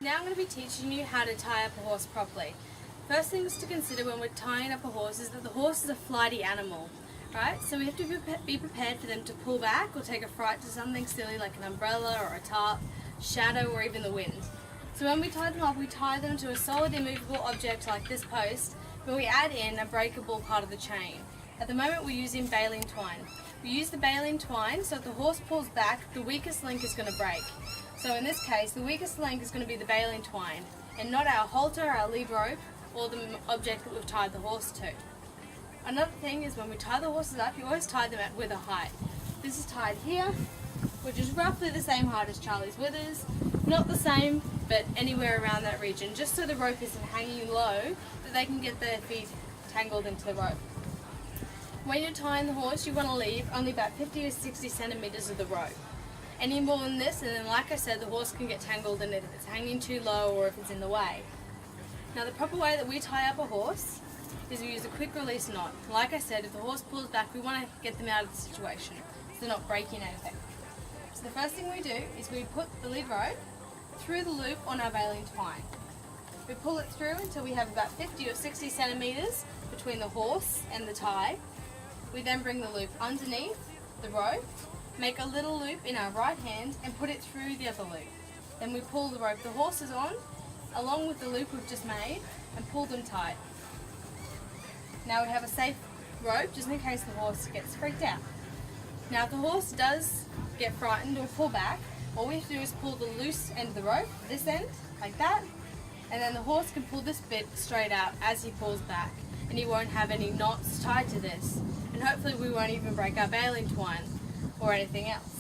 Now I'm going to be teaching you how to tie up a horse properly. First things to consider when we're tying up a horse is that the horse is a flighty animal, right? So we have to be prepared for them to pull back or take a fright to something silly like an umbrella or a tarp, shadow, or even the wind. So when we tie them up, we tie them to a solid immovable object like this post, but we add in a breakable part of the chain. At the moment we're using baleen twine. We use the baleen twine so if the horse pulls back, the weakest link is going to break. So in this case, the weakest link is going to be the baleen twine, and not our halter, our lead rope, or the object that we've tied the horse to. Another thing is when we tie the horses up, you always tie them at wither height. This is tied here, which is roughly the same height as Charlie's withers. Not the same, but anywhere around that region, just so the rope isn't hanging low, that they can get their feet tangled into the rope. When you're tying the horse, you want to leave only about 50 or 60 centimeters of the rope. Any more than this, and then like I said, the horse can get tangled in it if it's hanging too low or if it's in the way. Now the proper way that we tie up a horse is we use a quick release knot. Like I said, if the horse pulls back, we want to get them out of the situation, so they're not breaking anything. So the first thing we do is we put the lead rope through the loop on our baleen twine. We pull it through until we have about 50 or 60 centimeters between the horse and the tie. We then bring the loop underneath the rope, make a little loop in our right hand and put it through the other loop. Then we pull the rope the horse is on, along with the loop we've just made, and pull them tight. Now we have a safe rope just in case the horse gets freaked out. Now if the horse does get frightened or pull back, all we have to do is pull the loose end of the rope, this end, like that, and then the horse can pull this bit straight out as he pulls back, and he won't have any knots tied to this. And hopefully we won't even break our baleen twine or anything else.